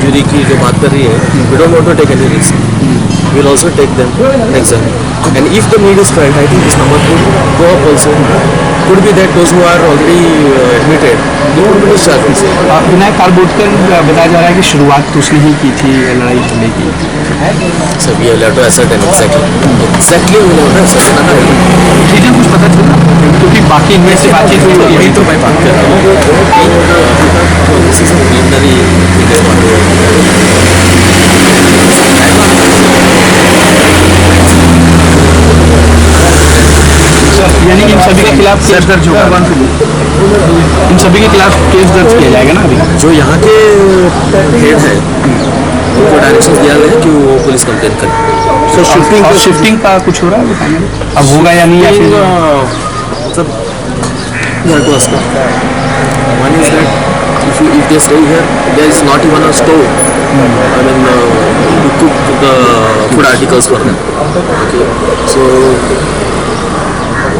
Injury की जो बात कर रही है, we don't want to take any risk. We'll also take them exam. And if the need is right, I think this number could go up also. Could be that those who are already admitted, they could be discharged. Vinayak Karbotkar बताया जा रहा है कि शुरुआत तो उसने ही की थी लड़ाई झगड़े की. So we will have to ascertain exactly. Exactly we will have to ascertain. चीज़ें कुछ पता चला क्योंकि बाकी इनमें से बातचीत हुई है. यही तो मैं बात कर रहा हूँ. This is a preliminary यानी कि इन सभी के खिलाफ केस दर्ज होगा. इन सभी के खिलाफ केस दर्ज किया जाएगा ना अभी. जो यहाँ के हेड है उनको डायरेक्शन दिया गया है कि वो पुलिस कंप्लेन करें. तो शिफ्टिंग का कुछ हो रहा है अब होगा या नहीं या फिर मतलब one is that if they stay here, there is not even a stove. I mean, to cook the food articles for them. Okay, so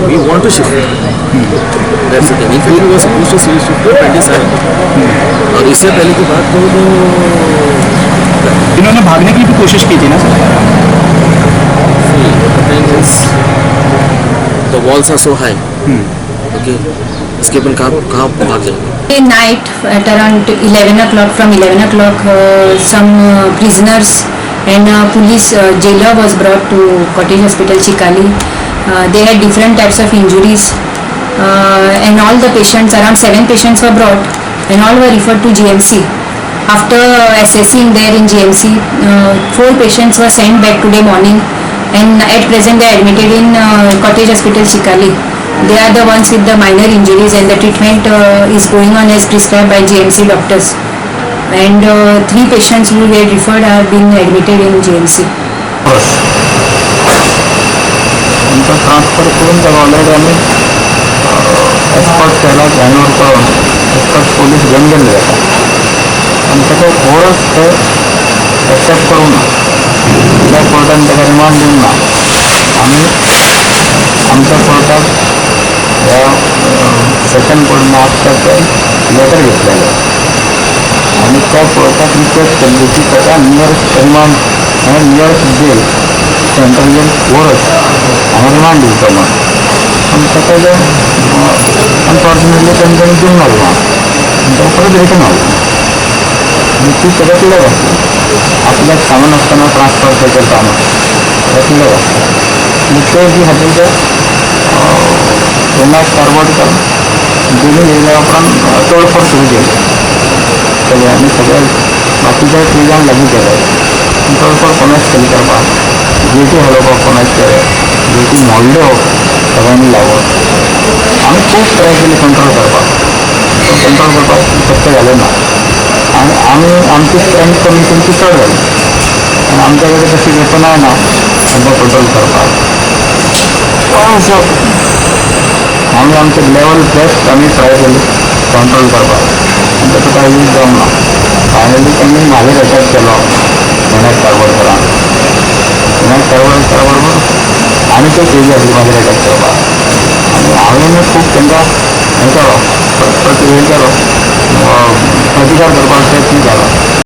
we want to shift. That's the thing. In fact, we were supposed to shift to 27. और इससे पहले की बात करूँ तो इन्होंने भागने की भी कोशिश की थी ना sir. The thing is, the walls are so high. Okay, इसके अपन कहाँ भाग जाएंगे. Night at around 11 o'clock, from 11 o'clock, some prisoners and police jailer was brought to Cottage Hospital Chikali. They had different types of injuries, and all the patients, around 7 patients were brought, and all were referred to GMC. After assessing there in GMC, 4 patients were sent back today morning, and at present they are admitted in Cottage Hospital Chikali. They are the ones with the minor injuries, and the treatment is going on as prescribed by GMC doctors. And 3 patients who were referred are being admitted in GMC. उनका transfer करून तर already आम्ही expert केला जॅन्युअर करून expert police घेऊन गेले जातात. पण त्याचं ओरच ते एक्सेप्ट करून त्या कोर्टाने त्याचा रिमांड देऊन ना आम्ही आमच्या कोर्टात या सेकंड कोर्ट मार्चचं लेटर घेतलेलं आणि त्या कोर्टात रिक्वेस्ट केली की त्याचा नियरेस्ट रिमांड आणि नियरेस्ट जेल सेंट्रल जेल वरच आणि रिमांड दिलं मग. पण त्याचं अनफॉर्च्युनेटली त्यांनी देऊन आलं मग त्या परत रिटर्न आलं आणि ती सगळं तिला बसली. आपल्यात सामान असताना ट्रान्सफर त्याचं कामं त्या तिला बसतं. मग ते जी हॉटेलचं विनायक कारबोटकर दोन्ही वेगळ्या तोडफोड सुरू केली सगळ्या आणि सगळ्या बाकीच्या प्रिजाम लागू केलं. तोडफोड कोणाच केली करपा जे टी हलोपा कोणाच केलं जे टी मोडले हो सगळ्यांनी लावत आम्ही खूप ट्राय केली कंट्रोल करपाक. कंट्रोल करपाक शक्य झालं ना आणि आम्ही आमची स्ट्रेंथ कमी त्यांची चढ झाली आणि आमच्याकडे तशी वेपन आहे ना त्यांचा कंट्रोल करपाक. असं आम्ही आमचे लेवल बेस्ट आम्ही ट्राय केली कंट्रोल करपाक आणि त्याचं काही यूज जाऊन ना. फायनली त्यांनी माझे अटॅक केलो विनायक कारबोटकरान. विनायक कारबोटकराबरोबर आणि ते केली आसली माझे अटॅक करपाक आणि हांवें खूब तांकां हें केलो प्रतिकार करपाक प्रयत्न केलो.